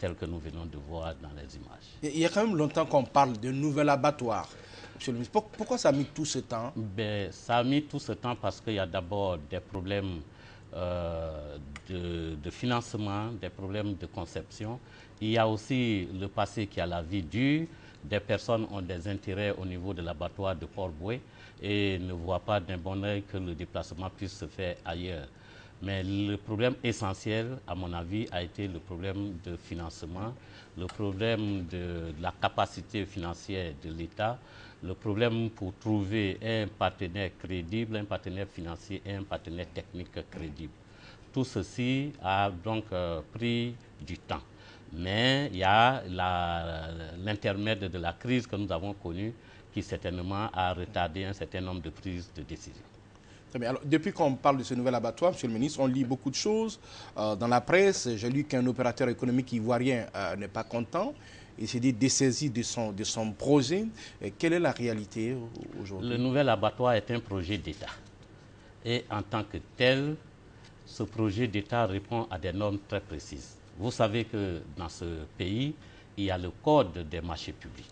tel que nous venons de voir dans les images. Il y a quand même longtemps qu'on parle de nouvel abattoir. Monsieur le ministre, pourquoi ça a mis tout ce temps? Ben, ça a mis tout ce temps parce qu'il y a d'abord des problèmes de financement, des problèmes de conception. Il y a aussi le passé qui a la vie dure. Des personnes ont des intérêts au niveau de l'abattoir de Port-Boué et ne voient pas d'un bon œil que le déplacement puisse se faire ailleurs. Mais le problème essentiel, à mon avis, a été le problème de financement, le problème de la capacité financière de l'État, le problème pour trouver un partenaire crédible, un partenaire financier et un partenaire technique crédible. Tout ceci a donc pris du temps. Mais il y a l'intermède de la crise que nous avons connue qui certainement a retardé un certain nombre de prises de décision. Très bien. Alors, depuis qu'on parle de ce nouvel abattoir, Monsieur le ministre, on lit beaucoup de choses dans la presse. J'ai lu qu'un opérateur économique ivoirien n'est pas content. Il s'est dit dessaisi de son projet. Et quelle est la réalité aujourd'hui? Le nouvel abattoir est un projet d'État. Et en tant que tel, ce projet d'État répond à des normes très précises. Vous savez que dans ce pays, il y a le Code des marchés publics,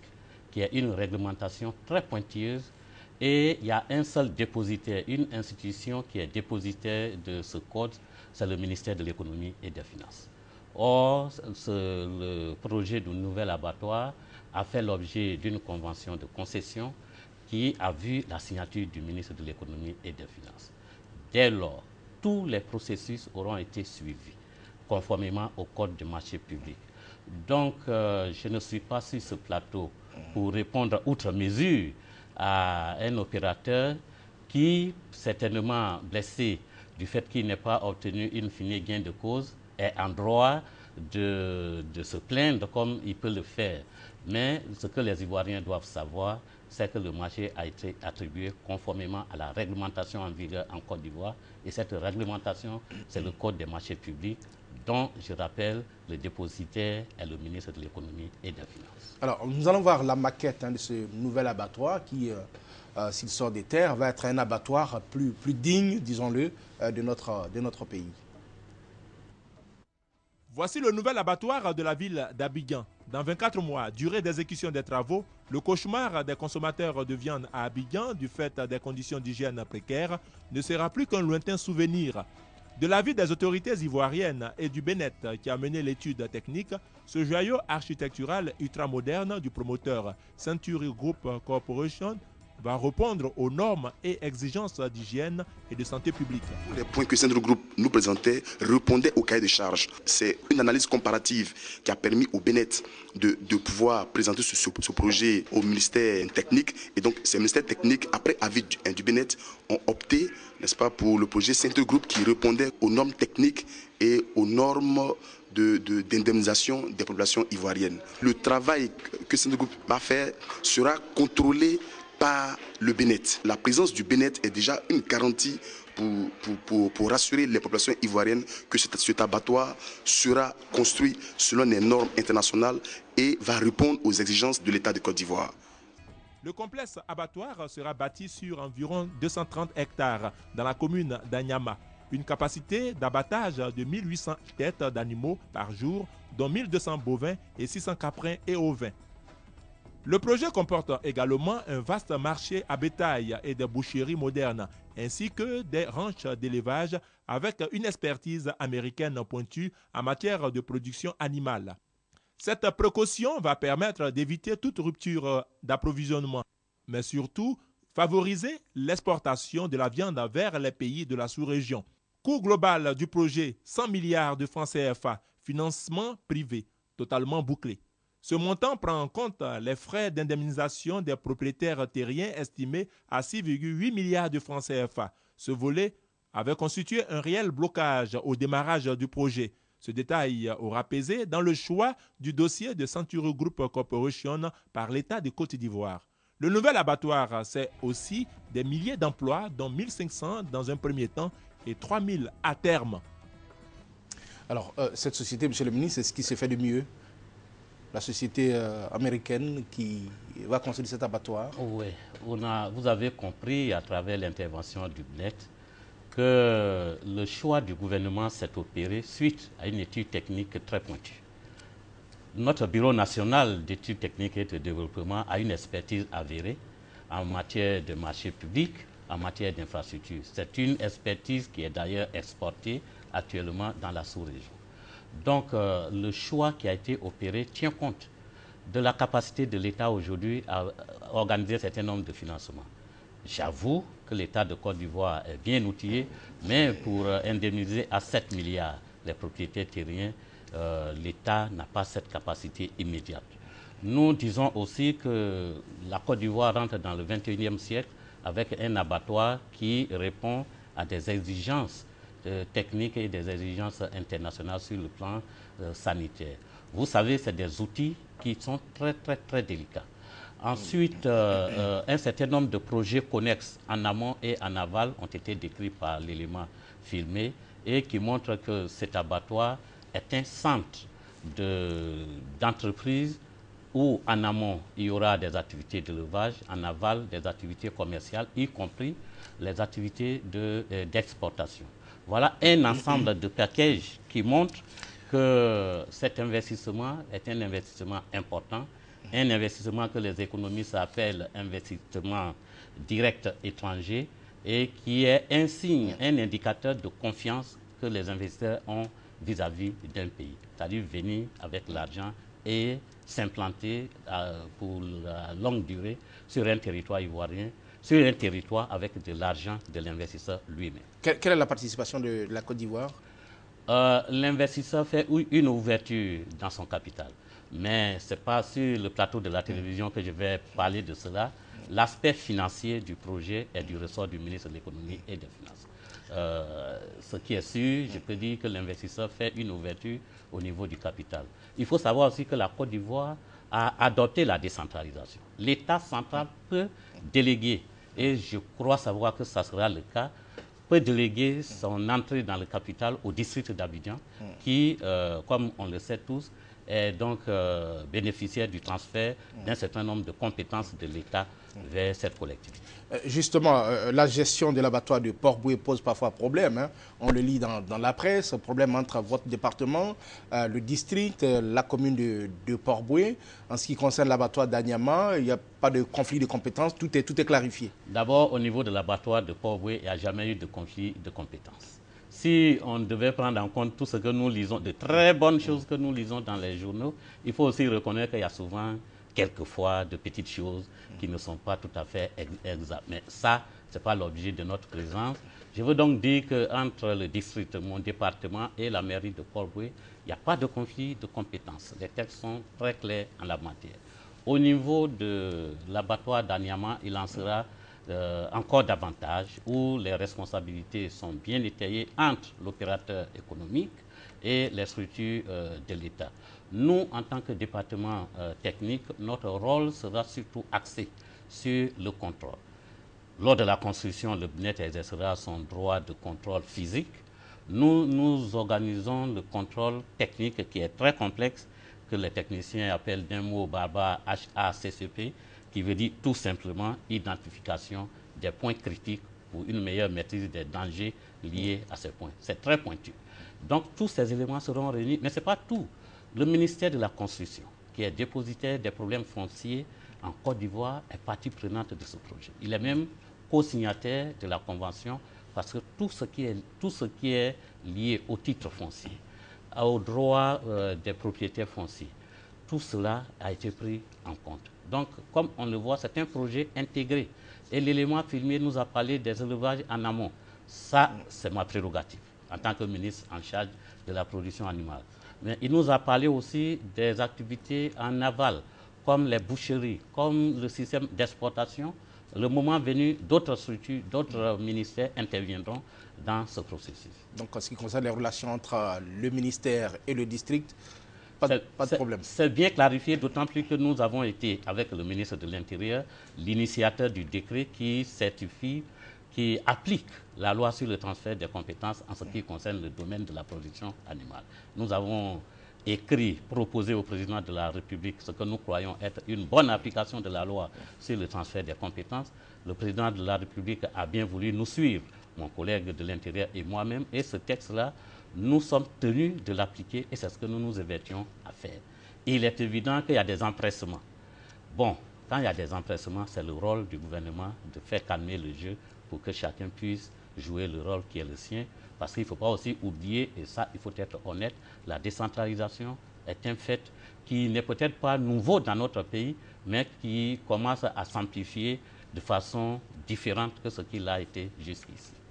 qui est une réglementation très pointilleuse, et il y a un seul dépositaire, une institution qui est dépositaire de ce code, c'est le ministère de l'économie et des finances. Or, le projet du nouvel abattoir a fait l'objet d'une convention de concession qui a vu la signature du ministre de l'économie et des finances. Dès lors, tous les processus auront été suivis conformément au Code du marché public. Donc, je ne suis pas sur ce plateau pour répondre outre mesure à un opérateur qui, certainement blessé du fait qu'il n'ait pas obtenu in fine gain de cause, est en droit de se plaindre comme il peut le faire. Mais ce que les Ivoiriens doivent savoir, c'est que le marché a été attribué conformément à la réglementation en vigueur en Côte d'Ivoire. Et cette réglementation, c'est le Code des marchés publics, dont, je rappelle, le dépositaire est le ministre de l'économie et des finances. Alors, nous allons voir la maquette de ce nouvel abattoir qui, s'il sort des terres, va être un abattoir plus digne, disons-le, de notre pays. Voici le nouvel abattoir de la ville d'Abidjan. Dans 24 mois, durée d'exécution des travaux, le cauchemar des consommateurs de viande à Abidjan, du fait des conditions d'hygiène précaires, ne sera plus qu'un lointain souvenir. De l'avis des autorités ivoiriennes et du Bénet qui a mené l'étude technique, ce joyau architectural ultramoderne du promoteur Century Group Corporation va répondre aux normes et exigences d'hygiène et de santé publique. Les points que Century Group nous présentait répondaient au cahier de charges. C'est une analyse comparative qui a permis au Bénet de pouvoir présenter ce projet au ministère technique. Et donc, ces ministères techniques, après avis du Bénet, ont opté, n'est-ce pas, pour le projet Century Group qui répondait aux normes techniques et aux normes d'indemnisation des populations ivoiriennes. Le travail que Century Group va faire sera contrôlé par le Bénet. La présence du Bénet est déjà une garantie pour rassurer les populations ivoiriennes que cet abattoir sera construit selon les normes internationales et va répondre aux exigences de l'État de Côte d'Ivoire. Le complexe abattoir sera bâti sur environ 230 hectares dans la commune d'Anyama. Une capacité d'abattage de 1800 têtes d'animaux par jour, dont 1200 bovins et 600 caprins et ovins. Le projet comporte également un vaste marché à bétail et des boucheries modernes, ainsi que des ranchs d'élevage avec une expertise américaine pointue en matière de production animale. Cette précaution va permettre d'éviter toute rupture d'approvisionnement, mais surtout favoriser l'exportation de la viande vers les pays de la sous-région. Coût global du projet, 100 milliards de francs CFA, financement privé, totalement bouclé. Ce montant prend en compte les frais d'indemnisation des propriétaires terriens estimés à 6,8 milliards de francs CFA. Ce volet avait constitué un réel blocage au démarrage du projet. Ce détail aura pesé dans le choix du dossier de Century Group Corporation par l'État de Côte d'Ivoire. Le nouvel abattoir, c'est aussi des milliers d'emplois, dont 1500 dans un premier temps et 3000 à terme. Alors, cette société, monsieur le ministre, c'est ce qui se fait de mieux? La société américaine qui va construire cet abattoir? Oui, vous avez compris à travers l'intervention du BNET que le choix du gouvernement s'est opéré suite à une étude technique très pointue. Notre Bureau national d'études techniques et de développement a une expertise avérée en matière de marché public, en matière d'infrastructure. C'est une expertise qui est d'ailleurs exportée actuellement dans la sous-région. Donc, le choix qui a été opéré tient compte de la capacité de l'État aujourd'hui à organiser un certain nombre de financements. J'avoue que l'État de Côte d'Ivoire est bien outillé, mais pour indemniser à 7 milliards les propriétaires terriens, l'État n'a pas cette capacité immédiate. Nous disons aussi que la Côte d'Ivoire rentre dans le 21e siècle avec un abattoir qui répond à des exigences techniques et des exigences internationales sur le plan sanitaire. Vous savez, c'est des outils qui sont très délicats. Ensuite, un certain nombre de projets connexes en amont et en aval ont été décrits par l'élément filmé et qui montrent que cet abattoir est un centre d'entreprise où en amont il y aura des activités d'élevage, en aval des activités commerciales, y compris les activités d'exportation. Voilà un ensemble de packages qui montre que cet investissement est un investissement important, un investissement que les économistes appellent investissement direct étranger et qui est un signe, un indicateur de confiance que les investisseurs ont vis-à-vis d'un pays. C'est-à-dire venir avec l'argent et s'implanter pour la longue durée sur un territoire ivoirien, sur un territoire avec de l'argent de l'investisseur lui-même. Quelle est la participation de la Côte d'Ivoire? L'investisseur fait une ouverture dans son capital. Mais ce n'est pas sur le plateau de la télévision que je vais parler de cela. L'aspect financier du projet est du ressort du ministre de l'Économie et des Finances. Ce qui est sûr, je peux dire que l'investisseur fait une ouverture au niveau du capital. Il faut savoir aussi que la Côte d'Ivoire a adopté la décentralisation. L'État central peut déléguer, et je crois savoir que ça sera le cas, peut déléguer son entrée dans le capital au district d'Abidjan, qui, comme on le sait tous, est donc bénéficiaire du transfert d'un certain nombre de compétences de l'État vers cette collectivité. Justement, la gestion de l'abattoir de Port-Boué pose parfois problème. Hein. On le lit dans la presse, problème entre votre département, le district, la commune de Port-Boué. En ce qui concerne l'abattoir d'Anyama, il n'y a pas de conflit de compétences, tout est clarifié. D'abord, au niveau de l'abattoir de Port-Boué, il n'y a jamais eu de conflit de compétences. Si on devait prendre en compte tout ce que nous lisons, de très bonnes choses que nous lisons dans les journaux, il faut aussi reconnaître qu'il y a souvent, quelquefois, de petites choses qui ne sont pas tout à fait exactes. Mais ça, ce n'est pas l'objet de notre présence. Je veux donc dire qu'entre le district, mon département et la mairie de Port-Boué, il n'y a pas de conflit de compétences. Les textes sont très clairs en la matière. Au niveau de l'abattoir d'Anyama, il en sera encore davantage, où les responsabilités sont bien étayées entre l'opérateur économique et les structures de l'État. Nous, en tant que département technique, notre rôle sera surtout axé sur le contrôle. Lors de la construction, le BNET exercera son droit de contrôle physique. Nous organisons le contrôle technique qui est très complexe, que les techniciens appellent d'un mot barbare HACCP, qui veut dire tout simplement identification des points critiques pour une meilleure maîtrise des dangers liés à ces points. C'est très pointu. Donc tous ces éléments seront réunis, mais ce n'est pas tout. Le ministère de la Construction, qui est dépositaire des problèmes fonciers en Côte d'Ivoire, est partie prenante de ce projet. Il est même co-signataire de la Convention parce que tout ce qui est lié au titre foncier, aux droits des propriétaires fonciers, tout cela a été pris en compte. Donc, comme on le voit, c'est un projet intégré. Et l'élément filmé nous a parlé des élevages en amont. Ça, c'est ma prérogative en tant que ministre en charge de la production animale. Mais il nous a parlé aussi des activités en aval, comme les boucheries, comme le système d'exportation. Le moment venu, d'autres structures, d'autres ministères interviendront dans ce processus. Donc, en ce qui concerne les relations entre le ministère et le district, pas de problème. C'est bien clarifié, d'autant plus que nous avons été, avec le ministre de l'Intérieur, l'initiateur du décret qui certifie, qui applique la loi sur le transfert des compétences en ce qui concerne le domaine de la production animale. Nous avons écrit, proposé au président de la République ce que nous croyons être une bonne application de la loi sur le transfert des compétences. Le président de la République a bien voulu nous suivre, mon collègue de l'Intérieur et moi-même, et ce texte-là, nous sommes tenus de l'appliquer et c'est ce que nous nous évertions à faire. il est évident qu'il y a des empressements. Bon, quand il y a des empressements, c'est le rôle du gouvernement de faire calmer le jeu pour que chacun puisse jouer le rôle qui est le sien. Parce qu'il ne faut pas aussi oublier, et ça, il faut être honnête, la décentralisation est un fait qui n'est peut-être pas nouveau dans notre pays, mais qui commence à s'amplifier de façon différente que ce qu'il a été jusqu'ici.